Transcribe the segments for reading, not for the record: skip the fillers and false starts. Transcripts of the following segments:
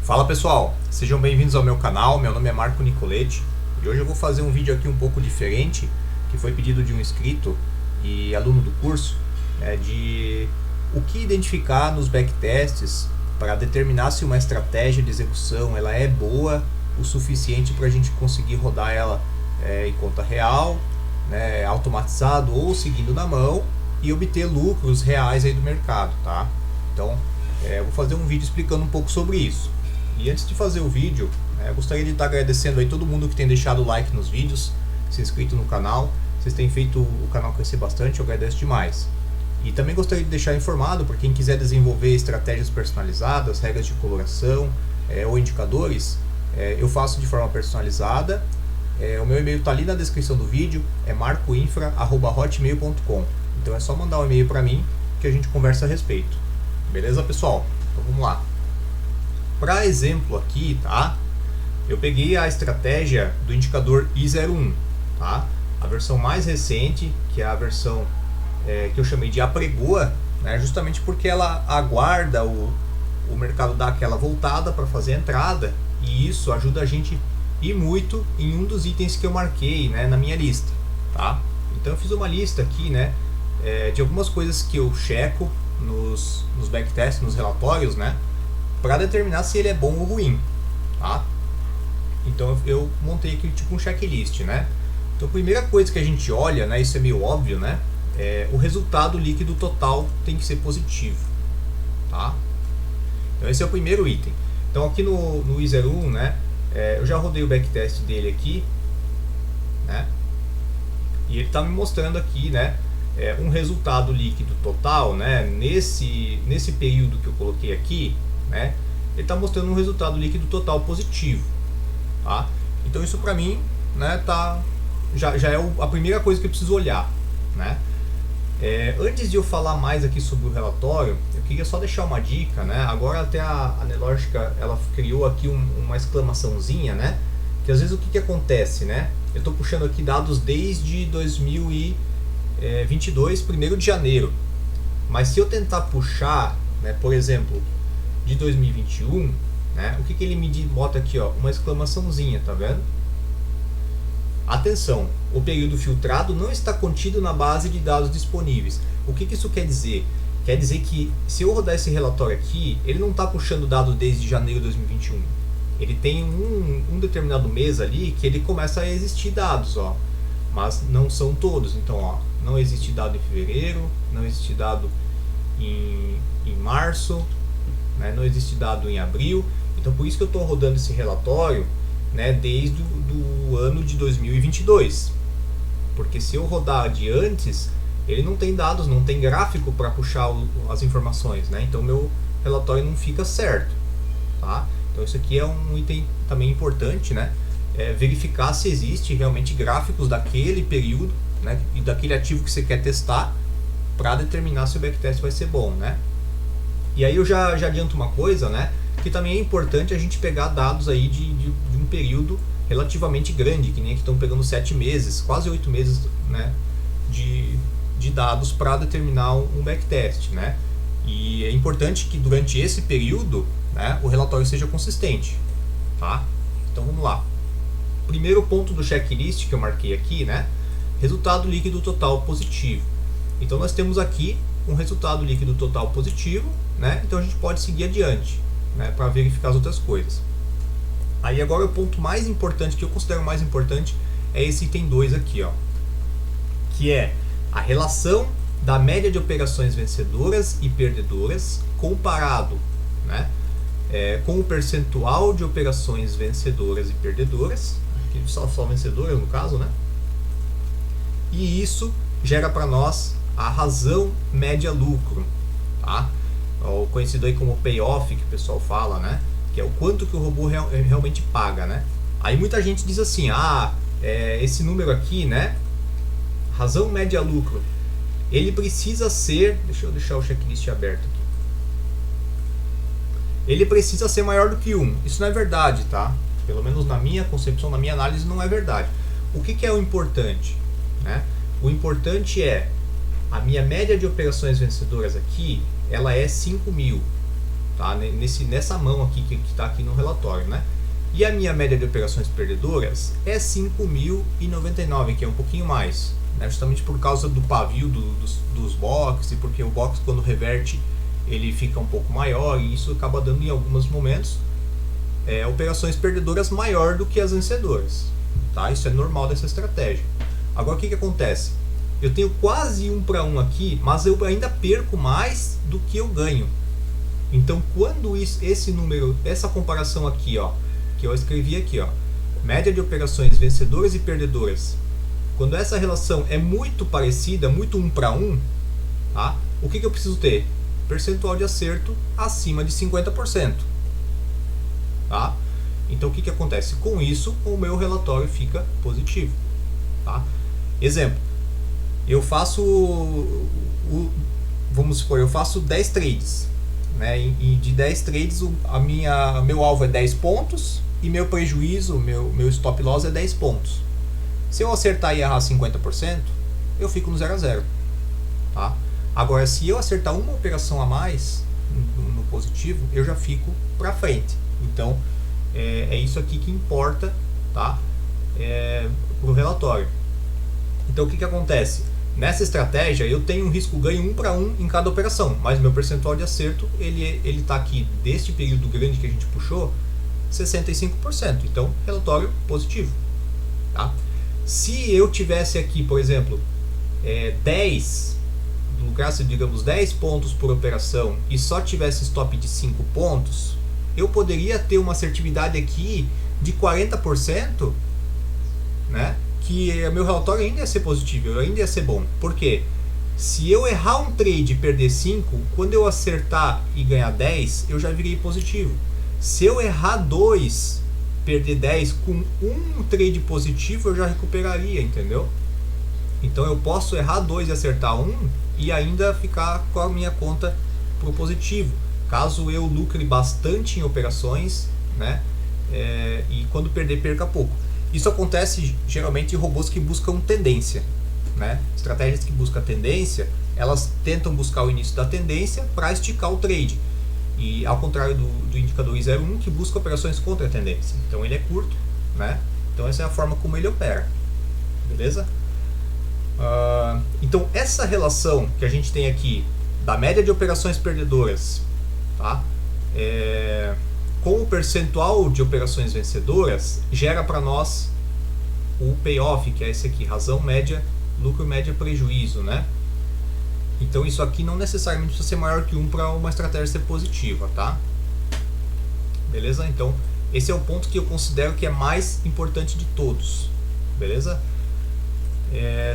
Fala pessoal, sejam bem-vindos ao meu canal, meu nome é Marco Nicoletti e hoje eu vou fazer um vídeo aqui um pouco diferente, que foi pedido de um inscrito e aluno do curso, de o que identificar nos backtests para determinar se uma estratégia de execução ela é boa o suficiente para a gente conseguir rodar ela em conta real, automatizado ou seguindo na mão e obter lucros reais aí do mercado, tá? Então eu vou fazer um vídeo explicando um pouco sobre isso. E antes de fazer o vídeo, eu gostaria de estar agradecendo aí todo mundo que tem deixado o like nos vídeos, se inscrito no canal. Vocês têm feito o canal crescer bastante, eu agradeço demais. E também gostaria de deixar informado para quem quiser desenvolver estratégias personalizadas, regras de coloração ou indicadores, eu faço de forma personalizada. O meu e-mail está ali na descrição do vídeo, é marcoinfra@hotmail.com. Então é só mandar um e-mail para mim que a gente conversa a respeito. Beleza, pessoal? Então vamos lá. Para exemplo aqui, tá? Eu peguei a estratégia do indicador I01, tá? A versão mais recente, que é a versão que eu chamei de apregoa, justamente porque ela aguarda o mercado dar aquela voltada para fazer a entrada, e isso ajuda a gente ir muito em um dos itens que eu marquei, na minha lista, tá? Então eu fiz uma lista aqui, de algumas coisas que eu checo nos backtests, nos relatórios, para determinar se ele é bom ou ruim, tá? Então eu montei aqui tipo um checklist, Então a primeira coisa que a gente olha, isso é meio óbvio, o resultado líquido total tem que ser positivo, tá? Então esse é o primeiro item. Então aqui no I01, eu já rodei o backtest dele aqui, e ele está me mostrando aqui, um resultado líquido total, nesse período que eu coloquei aqui, ele está mostrando um resultado líquido total positivo, tá? Então isso para mim, já é a primeira coisa que eu preciso olhar, antes de eu falar mais aqui sobre o relatório, eu queria só deixar uma dica, Agora até a Nelogica, ela criou aqui uma exclamaçãozinha, que às vezes o que acontece, eu estou puxando aqui dados desde 2022, 1º de janeiro, mas se eu tentar puxar, por exemplo, de 2021, o que ele me bota aqui, uma exclamaçãozinha, tá vendo? Atenção, o período filtrado não está contido na base de dados disponíveis. O que isso quer dizer? Quer dizer que se eu rodar esse relatório aqui, ele não está puxando dados desde janeiro de 2021. Ele tem um determinado mês ali que ele começa a existir dados, mas não são todos. Então, não existe dado em fevereiro, não existe dado em março, não existe dado em abril. Então por isso que eu estou rodando esse relatório desde o ano de 2022, porque se eu rodar de antes, ele não tem dados, não tem gráfico para puxar as informações, então meu relatório não fica certo, tá? Então isso aqui é um item também importante, verificar se existe realmente gráficos daquele período, e daquele ativo que você quer testar, para determinar se o backtest vai ser bom, E aí eu já adianto uma coisa, que também é importante a gente pegar dados aí de um período relativamente grande, que nem aqui estão pegando 7 meses, quase 8 meses, de dados para determinar um backtest, E é importante que durante esse período, o relatório seja consistente, tá? Então vamos lá. Primeiro ponto do checklist que eu marquei aqui, resultado líquido total positivo. Então nós temos aqui um resultado líquido total positivo, então a gente pode seguir adiante, para verificar as outras coisas. Aí agora o ponto mais importante, que eu considero mais importante, é esse item 2 aqui, que é a relação da média de operações vencedoras e perdedoras comparado com o percentual de operações vencedoras e perdedoras, aqui só vencedoras no caso, e isso gera para nós a razão média lucro, tá? Ou conhecido aí como payoff, que o pessoal fala, que é o quanto que o robô realmente paga, Aí muita gente diz assim, esse número aqui, razão média lucro, ele precisa ser, deixa eu deixar o checklist aberto aqui, ele precisa ser maior do que 1. Isso não é verdade, tá? Pelo menos na minha concepção, na minha análise, não é verdade. O que é o importante? O importante é a minha média de operações vencedoras aqui, ela é 5.000, tá? Nessa mão aqui que está aqui no relatório, né? E a minha média de operações perdedoras é 5.099, que é um pouquinho mais, né? Justamente por causa do pavio dos boxes, porque o box quando reverte ele fica um pouco maior e isso acaba dando em alguns momentos operações perdedoras maior do que as vencedoras, tá? Isso é normal dessa estratégia. Agora o que acontece? Eu tenho quase 1 para 1 aqui, mas eu ainda perco mais do que eu ganho. Então quando esse número, essa comparação aqui, ó, que eu escrevi aqui, ó, média de operações vencedoras e perdedoras, quando essa relação é muito parecida, muito 1 para 1, tá? O que eu preciso ter? Percentual de acerto acima de 50%. Tá? Então o que acontece? Com isso, o meu relatório fica positivo. Tá? Exemplo, eu faço, vamos supor, eu faço 10 trades. Né? E de 10 trades, meu alvo é 10 pontos e meu prejuízo, meu stop loss é 10 pontos. Se eu acertar e errar 50%, eu fico no 0 a 0. Tá? Agora, se eu acertar uma operação a mais no positivo, eu já fico para frente. Então, é isso aqui que importa, tá? Para o relatório. Então, o que acontece? Nessa estratégia, eu tenho um risco-ganho 1 para 1 em cada operação, mas meu percentual de acerto, ele está aqui, deste período grande que a gente puxou, 65%. Então, relatório positivo. Tá? Se eu tivesse aqui, por exemplo, 10... lucrasse, digamos, 10 pontos por operação e só tivesse stop de 5 pontos, eu poderia ter uma assertividade aqui de 40%, né? Que meu relatório ainda ia ser positivo, ainda ia ser bom. Por quê? Se eu errar um trade e perder 5, quando eu acertar e ganhar 10, eu já virei positivo. Se eu errar 2, perder 10, com um trade positivo, eu já recuperaria, entendeu? Então eu posso errar 2 e acertar 1 e ainda ficar com a minha conta pro positivo, caso eu lucre bastante em operações, né? E quando perder, perca pouco. Isso acontece geralmente em robôs que buscam tendência, né? Estratégias que buscam tendência, elas tentam buscar o início da tendência para esticar o trade, e ao contrário do indicador I01, que busca operações contra a tendência. Então ele é curto, né? Então essa é a forma como ele opera, beleza? Então essa relação que a gente tem aqui da média de operações perdedoras, tá? Com o percentual de operações vencedoras, gera para nós o payoff, que é esse aqui, razão média, lucro média, prejuízo, né? Então isso aqui não necessariamente precisa ser maior que 1 para uma estratégia ser positiva, tá? Beleza? Então esse é o ponto que eu considero que é mais importante de todos, beleza?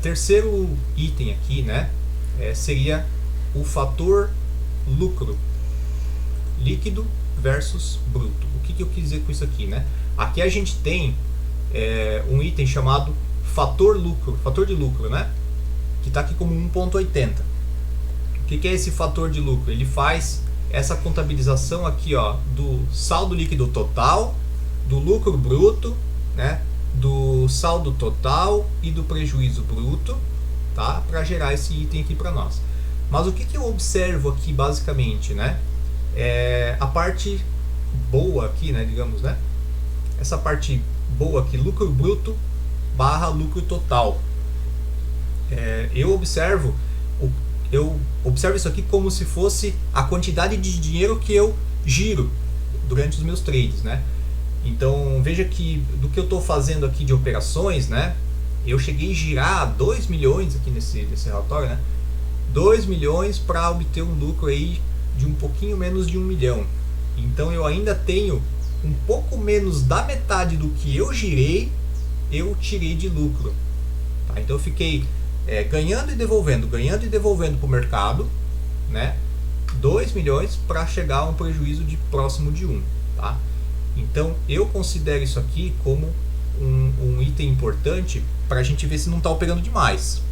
Terceiro item aqui, né, seria o fator lucro líquido versus bruto. O que eu quis dizer com isso aqui, né? Aqui a gente tem um item chamado fator de lucro, né, que está aqui como 1,80. O que é esse fator de lucro? Ele faz essa contabilização aqui, ó, do saldo líquido total, do lucro bruto, né, do saldo total e do prejuízo bruto, tá? Para gerar esse item aqui para nós. Mas o que eu observo aqui basicamente, né? A parte boa aqui, né? Digamos, né? Essa parte boa aqui, lucro bruto barra lucro total. Eu observo isso aqui como se fosse a quantidade de dinheiro que eu giro durante os meus trades, né? Então veja que do que eu estou fazendo aqui de operações, né, eu cheguei a girar 2 milhões aqui nesse relatório, né, 2 milhões para obter um lucro aí de um pouquinho menos de 1 milhão. Então eu ainda tenho um pouco menos da metade do que eu girei, eu tirei de lucro. Tá? Então eu fiquei ganhando e devolvendo para o mercado, né, 2 milhões para chegar a um prejuízo de próximo de 1. Tá? Então eu considero isso aqui como um item importante para a gente ver se não está operando demais.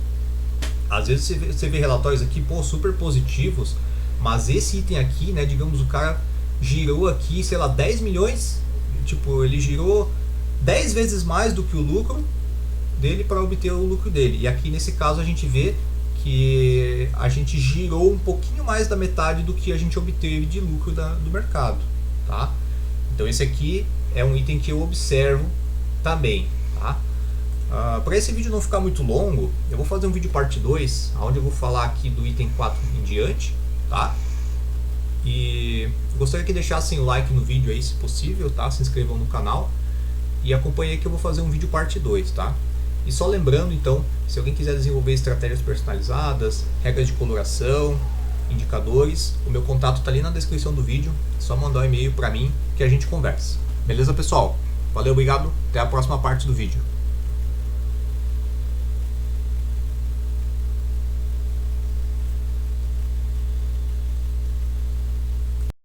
Às vezes você vê relatórios aqui, pô, super positivos, mas esse item aqui, né, digamos, o cara girou aqui, sei lá, 10 milhões, tipo, ele girou 10 vezes mais do que o lucro dele para obter o lucro dele. E aqui nesse caso a gente vê que a gente girou um pouquinho mais da metade do que a gente obteve de lucro do mercado, tá? Então esse aqui é um item que eu observo também, tá? Para esse vídeo não ficar muito longo, eu vou fazer um vídeo parte 2, onde eu vou falar aqui do item 4 em diante, tá? E eu gostaria que deixassem o like no vídeo aí, se possível, tá? Se inscrevam no canal e acompanhem que eu vou fazer um vídeo parte 2, tá? E só lembrando, então, se alguém quiser desenvolver estratégias personalizadas, regras de coloração, indicadores, o meu contato está ali na descrição do vídeo, é só mandar um e-mail para mim que a gente conversa. Beleza, pessoal? Valeu, obrigado, até a próxima parte do vídeo.